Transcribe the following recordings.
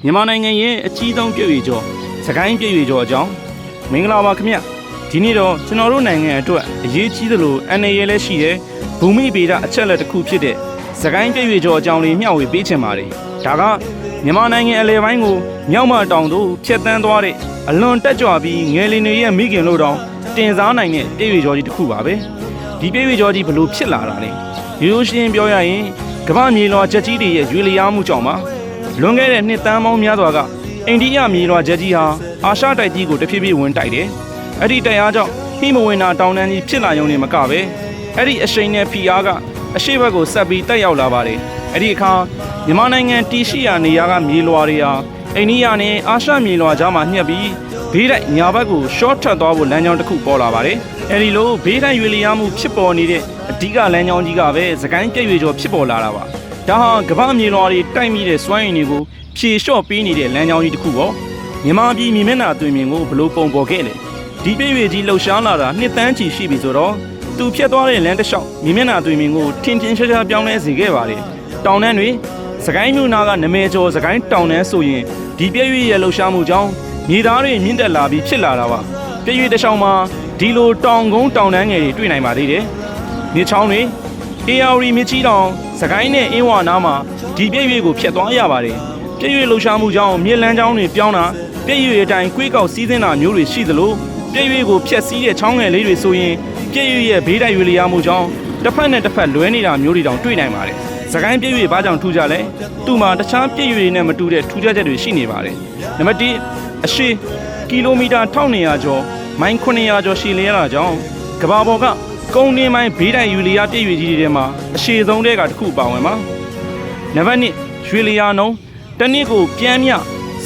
မြန်မာနိုင်ငံရဲ့အကြီးဆုံးပြည်ရွေကျော်စကိုင်းပြည်ရွေကျော်အကြောင်းမင်္ဂလာပါခင်ဗျဒီနေ့တော့ကျွန်တော်တို့နိုင်ငံအတွက်အရေးကြီးသလိုအနေရလည်းရှိတဲ့ဘူမိဗေဒအချက်အလက်တစ်ခုဖြစ်တဲ့စကိုင်းပြည်ရွေကျော်အကြောင်းလေးမျှဝေပေးချင်ပါတယ်ဒါကမြန်မာနိုင်ငံအလယ်ပိုင်းကိုမြောက်မတောင်သို့ဖြတ်တန်းသွားတဲ့အလွန်တက်ကြွပြီးငယ်လင်တွေရဲ့မိခင်လို့တောင်တင်စားနိုင်တဲ့ပြည်ရွေကျော်ကြီးတစ်ခုပါပဲဒီပြည်ရွေကျော်ကြီးဘလို့ဖြစ်လာတာလဲရိုးရှင်းပြောရရင်ကမ္ဘာမြေလွှာချက်ကြီးတွေရဲ့ရွေလျားမှုကြောင့်ပါလွန်ခဲ့တဲ့နှစ်သန်းပေါင်းများစွာကအိန္ဒိယမြေလွှာချက်ကြီးဟာအာရှတိုက်ကြီးကိုတဖြည်းဖြည်းဝင်တိုက်တယ်။အဲ့ဒီတိုက်အားကြောင့်ဟိမဝန္တာတောင်တန်းကြီးဖြစ်လာရုံနဲ့မကပဲအဲ့ဒီအရှိန်နဲ့ဖိအားကအရှိဘက်ကိုဆက်ပြီးတက်ရောက်လာပါတယ်။အဲ့ဒီအခါမြန်မာနိုင်ငံတီရှိယာနေရာကမြေလွှာတွေဟာအိန္ဒိယနဲ့အာရှမြေလွှာကြားမှာညှက်ပြီးဘေးတိုက်ညာဘက်ကိုရှော့ထွက်သွားဖို့လမ်းကြောင်းတစ်ခုပေါ်လာပါတယ်။အဲ့ဒီလိုဘေးတိုက်ရွေလျားမှုဖြစ်ပေါ်နေတဲ့အဓိကလမ်းကြောင်းကြီးကပဲစကိုင်းပြည့်ရွေကျော်ဖြစ်ပေါ်လာတာပါ။ဒါဟာကမ္ဘာမြေလွှာတွေတိုက်မိတဲ့စွမ်းရည်တွေကိုဖြေလျှော့ပေးနေတဲ့လမ်းကြောင်းကြီးတစ်ခုပေါ့မြန်မာပြည်မြေမျက်နှာသွင်ပြင်ကိုဘလို့ပုံပေါ်ခဲ့လေဒီပြည်ရွေကြီးလှုပ်ရှားလာတာနှစ်သန်းချီရှိပြီဆိုတော့သူဖြတ်သွားတဲ့လမ်းတစ်လျှောက်မြေမျက်နှာသွင်ပြင်ကိုထင်ထင်ရှားရှားပြောင်းလဲစေခဲ့ပါတယ်တောင်တန်းတွေစကိုင်းမြို့နာကနမဲကျော်စကိုင်းတောင်တန်းဆိုရင်ဒီပြည်ရွေရဲ့လှုပ်ရှားမှုကြောင့်မြေသားတွေမြင့်တက်လာပြီးဖြစ်လာတာပါပြည်ရွေတစ်လျှောက်မှာဒီလိုတောင်ကုန်းတောင်တန်းငယ်တွေတွေ့နိုင်ပါသေးတယ်မြေချောင်းတွေအေယာဝတီမြစ်ကြီးတောင်စကိုင်းနဲ့အင်းဝါနားမှာဒီပြည်ရွေကိုဖြတ်သွားရပါတယ်ပြည့်ရွေလှူရှားမှုကြောင့်မြေလန်းချောင်းတွေပြောင်းတာပြည့်ရွေအတိုင်းကွေးကောက်စီးစင်းတာမျိုးတွေရှိသလိုပြည့်ရွေကိုဖျက်ဆီးတဲ့ချောင်းငယ်လေးတွေဆိုရင်ပြည့်ရွေရဲ့ဘေးတိုက်ရွေလျားမှုကြောင့်တစ်ဖက်နဲ့တစ်ဖက်လွဲနေတာမျိုးတွေတောင်တွေ့နိုင်ပါတယ်။စကိုင်းပြည့်ရွေဘာကြောင့်ထူးကြလဲ။သူ့မှာတခြားပြည့်ရွေနဲ့မတူတဲ့ထူးခြားချက်တွေရှိနေပါတယ်။နံပါတ်1အရှည်ကီလိုမီတာ1200ကျော်မိုင်900ကျော်ရှည်လျားတာကြောင့်ကမ္ဘာပေါ်ကကုန်းနှင်းပိုင်းဘေးတိုက်ရွေလျားပြည့်ရွေကြီးတွေထဲမှာအရှည်ဆုံးတဲ့ကတစ်ခုပါဝင်ပါ။နံပါတ်2ရွေလျားနှုန်းတနည်းကိုပြန်မြ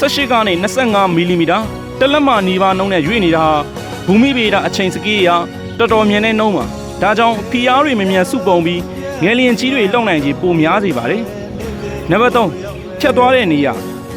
18ကနေ25မီလီမီတာတလက်မနီးပါးနှုန်းနဲ့ရွေ့နေတာဟာဘူမိဗေဒအချိန်စကေးအရတော်တော်မြန်တဲ့နှုန်းပါဒါကြောင့်ဖိအားတွေမမြန်စုပုံပြီးငယ်လျင်ကြီးတွေလောက်နိုင်ခြင်းပိုများစေပါတယ်နံပါတ်3ဖြတ်သွားတဲ့နေရ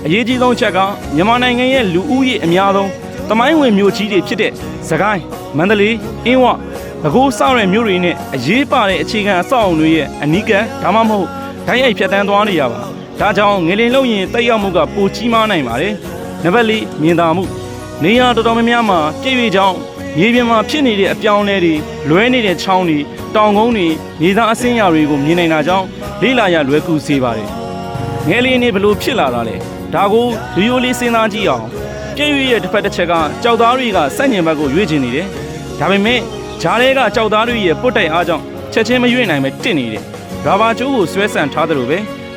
ာအရေးကြီးဆုံးချက်ကမြန်မာနိုင်ငံရဲ့လူဦးရေအများဆုံးသမိုင်းဝင်မြို့ကြီးတွေဖြစ်တဲ့စကိုင်းမန္တလေးအင်းဝပဲခူးစတဲ့မြို့တွေနဲ့အရေးပါတဲ့အခြေခံအဆောက်အုံတွေရဲ့အနီးကပ်ဒါမှမဟုတ်ဓာတ်ရိုက်ဖြတ်တန်းသွားနေရပါဒါကြောင့်ငလင်လုံရင်တက်ရောက်မှုကပိုကြီးမားနိုင်ပါတယ်။နံပါတ်4မြင်သာမှုနေရာတော်တော်များများမှာပြည့်ရွေကြောင်းမြေပြင်မှာဖြစ်နေတဲ့အပြောင်းအလဲတွေလွဲနေတဲ့ချောင်းတွေတောင်ကုန်းတွေမြေသားအဆင်းအရာတွေကိုမြင်နိုင်တာကြောင့်လေ့လာရလွယ်ကူစေပါတယ်။ငလင်တွေဘလို့ဖြစ်လာတာလဲ။ဒါကိုရိုးလေးစဉ်းစားကြည့်အောင်ပြည့်ရွေရဲ့တစ်ဖက်တစ်ချက်ကကြောက်သားတွေကစက်ညင်ဘက်ကိုရွေ့ချင်နေတယ်။ဒါပေမဲ့ဂျားတွေကကြောက်သားတွေရဲ့ပုတ်တိုက်အားကြောင့်ချက်ချင်းမရွေ့နိုင်ပဲတစ်နေတယ်။ရာဘာကျိုးကိုဆွဲဆန့်ထားတယ်လို့ပ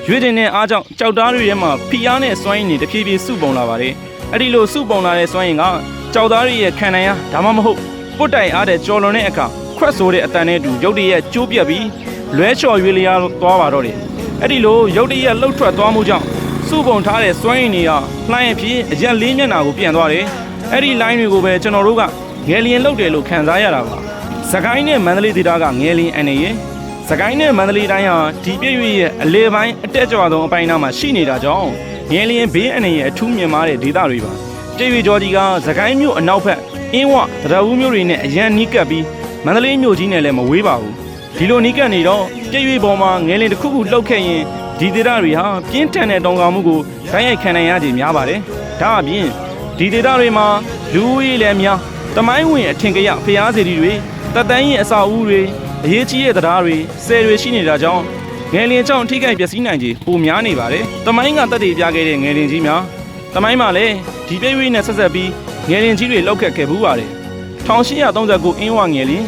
ဲရွေးတင်တဲ့အားကြောင့်ကြောက်သားတွေထဲမှာဖိအားနဲ့စွမ်းရည်တွေတဖြည်းဖြည်းစုပုံလာပါတယ်။အဲ့ဒီလိုစုပုံလာတဲ့စွမ်းရည်ကကြောက်သားတွေရဲ့ခံနိုင်ရဒါမှမဟုတ်ပုတ်တိုင်အားတဲ့ကြော်လွန်တဲ့အခါခွက်ဆိုတဲ့အတန်နဲ့တူရုပ်တရက်ကျိုးပြက်ပြီးလွဲချော်ရွေလျားသွားပါတော့တယ်။အဲ့ဒီလိုရုပ်တရက်လှုပ်ထွက်သွားမှုကြောင့်စုပုံထားတဲ့စွမ်းရည်တွေကလှိုင်းအဖြစ်အရက်လေးမျက်နှာကိုပြန်သွားတယ်။အဲ့ဒီ line တွေကိုပဲကျွန်တော်တို့ကငယ်လျင်လှုပ်တယ်လို့ခံစားရတာပါ။စကိုင်းနဲ့မန္တလေးဒေသကငယ်လျင်အနေနဲ့စကိုင်းနဲ့မန္တလေးတိုင်းဟာဒီပြည့်ရွေရဲ့အလေပိုင်းအတက်ကြွဆုံးအပိုင်းသားမှာရှိနေတာကြောင့်ငယ်လျင်ဘေးအနေရဲ့အထူးမြင်မာတဲ့ဒေသတွေပါပြည့်ရွေကျော်ကြီးကစကိုင်းမြို့အနောက်ဘက်အင်းဝတရဝူးမြို့တွေနဲ့အရန်နီးကပ်ပြီးမန္တလေးမြို့ကြီးနဲ့လည်းမဝေးပါဘူးဒီလိုနီးကပ်နေတော့ပြည့်ရွေပေါ်မှာငယ်လျင်တစ်ခုခုလှုပ်ခဲ့ရင်ဒီဒေသတွေဟာပြင်းထန်တဲ့တောင်ကမှုကိုတိုင်းရိုက်ခံနိုင်ရခြင်းများပါတယ်ဒါအပြင်ဒီဒေသတွေမှာလူဦးရေလည်းများတမိုင်းဝင်အထင်ကရဖျားစီတွေတပ်တန်းရင်အစာအုပ်တွေအရေးကြီးတဲ့တရားတွေဆယ်တွေရှိနေတာကြောင့်ငယ်လင်ကြောင့်ထိခိုက်ပျက်စီးနိုင်ခြေပိုများနေပါတယ်။တမိုင်းကတက်တည်ပြခဲ့တဲ့ငယ်လင်ကြီးများတမိုင်းမှာလည်းဒီပြည့်ရွေးနဲ့ဆက်ဆက်ပြီးငယ်လင်ကြီးတွေလောက်ခတ်ခဲ့ဘူးပါတယ်။1839အင်းဝငယ်လင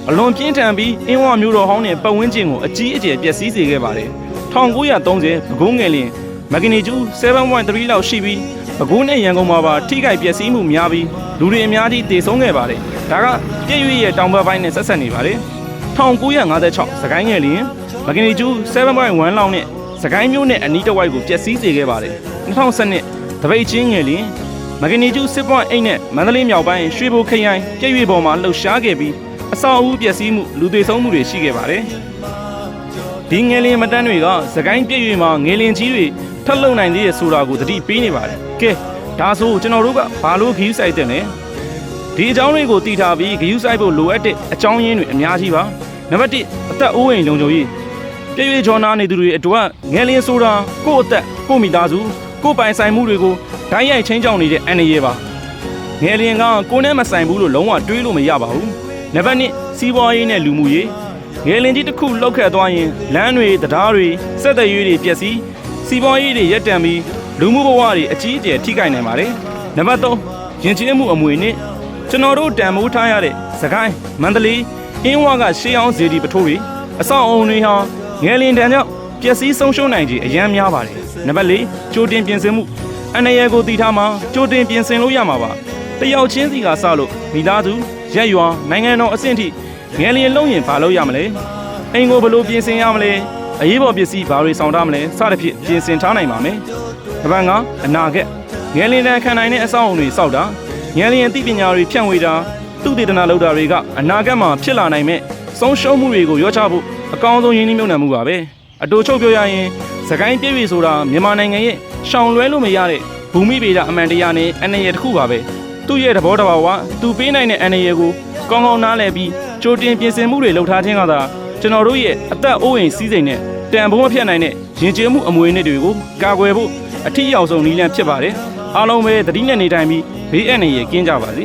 ်အလွန်ပြင်းထန်ပြီးအင်းဝမျိုးတော်ဟောင်းနဲ့ပတ်ဝန်းကျင်ကိုအကြီးအကျယ်ပျက်စီးစေခဲ့ပါတယ်။1930ပဲခူးငယ်လင်မဂနီကျူ 7.3 လောက်ရှိပြီးပဲခူးနဲ့ရန်ကုန်မှာပါထိခိုက်ပျက်စီးမှုများပြီးလူတွေအများကြီးတေဆုံးခဲ့ပါတယ်။ဒါကပြည့်ရွေးရဲ့တောင်ဘက်ပိုင်းနဲ့ဆက်ဆက်နေပါတယ်။1956စကိုင်းငယ်လျင်မဂနီကျူ 7.1 လောက်နဲ့စကိုင်းမြို့နဲ့အနီးတစ်ဝိုက်ကိုပျက်စီးစေခဲ့ပါတယ်2012တပိတ်ချင်းငယ်လျင်မဂနီကျူ 6.8 နဲ့မန္တလေးမြောက်ပိုင်းရွှေဘိုခရိုင်ပြည့်ရွေပေါ်မှာလှုပ်ရှားခဲ့ပြီးအဆောက်အဦပျက်စီးမှုလူသေဆုံးမှုတွေရှိခဲ့ပါတယ်ဒီငယ်လျင်မတန်းတွေကစကိုင်းပြည့်ရွေမှာငယ်လျင်ကြီးတွေထပ်လုံနိုင်သေးတဲ့ဆိုတာကိုသတိပေးနေပါတယ်ကဲဒါဆိုကျွန်တော်တို့ကဘာလို့ခီးဆိုင်တဲ့လဲဒီအကြောင်းတွေကိုသိထားပြီးဂရုစိုက်ဖို့လိုအပ်တဲ့အကြောင်းရင်းတွေအများကြီးပါနံပါတ်1အသက်အိုးအိမ်လုံခြုံရေးပြည့်ရွေကျော်နာနေသူတွေအတွက်ငယ်လင်းဆိုတာကိုယ့်အသက်ကိုယ့်မိသားစု ကိုယ်ပိုင်ဆိုင်မှုတွေကိုဓာတ်ရိုက်ချင်းကြောင်နေတဲ့အန္တရာယ်ပါငယ်လင်ကကိုယ်နဲ့မဆိုင်ဘူးလို့လုံးဝတွေးလို့မရပါဘူးနံပါတ်1စီးပွားရေးနဲ့လူမှုရေးငယ်လင်ကြီးတစ်ခုလောက်ခဲ့သွားရင်လမ်းတွေတရားတွေစက်တရွေးတွေပျက်စီးစီးပွားရေးတွေရပ်တန့်ပြီးလူမှုဘဝတွေအကြီးအကျယ်ထိခိုက်နိုင်ပါတယ်နံပါတ်3ယဉ်ကျေးမှုအမွေနဲ့ကျွန်တော်တို့တန်ဖိုးထားရတဲ့စကိုင်းမန္တလေးအင်းဝကရှေးအောင်ဇေဒီပထိုးတွေအဆောက်အုံတွေဟာငယ်လင်တန်းကြောင့်ပျက်စီးဆုံးရှုံးနိုင်ခြေအများများပါတယ်နံပါတ်4ကြိုတင်ပြင်ဆင်မှုအန္တရာယ်ကိုတည်ထားမှာကြိုတင်ပြင်ဆင်လို့ရမှာပါတယောက်ချင်းစီကစလို့မိသားစုရက်ရွာနိုင်ငံတော်အဆင့်ထိငယ်လင်လုံးရင်ဘာလို့ရမလဲအိမ်ကိုဘယ်လိုပြင်ဆင်ရမလဲအရေးပေါ်ပစ္စည်းဘာတွေဆောင်ထားမလဲစသဖြင့်ပြင်ဆင်ထားနိုင်ပါမယ်နံပါတ်5အနာဂတ်ငယ်လင်တန်းခံနိုင်တဲ့အဆောက်အုံတွေစောက်တာငယ်လင်အသိပညာတွေဖြန့်ဝေတာသူတည်တနာလုပ်တာတွေကအနာဂတ်မှာဖြစ်လာနိုင်မဲ့ဆုံးရှုံးမှုတွေကိုရောချဖို့အကောင်းဆုံးရင်းနှီးမြှုပ်နှံမှုပါပဲအတူချုပ်ပြောရရင်စကိုင်းပြည့်ပြီဆိုတာမြန်မာနိုင်ငံရဲ့ရှောင်လွဲလို့မရတဲ့ဘူမိဗေဒအမှန်တရားနဲ့အန္တရာယ်တစ်ခုပါပဲသူ့ရဲ့သဘောတဘာဝသူပေးနိုင်တဲ့အန္တရာယ်ကိုကောင်းကောင်းနားလည်ပြီးကြိုတင်ပြင်ဆင်မှုတွေလုပ်ထားခြင်းကသာကျွန်တော်တို့ရဲ့အသက်အိုးအိမ်စီးစိမ်နဲ့တန်ဖိုးမဖြတ်နိုင်တဲ့ယဉ်ကျေးမှုအမွေအနှစ်တွေကိုကာကွယ်ဖို့အထူးအရောက်ဆုံးနည်းလမ်းဖြစ်ပါတယ်အားလုံးပဲသတိနဲ့နေတိုင်းပြီးဘေးအန္တရာယ်ကင်းကြပါစေ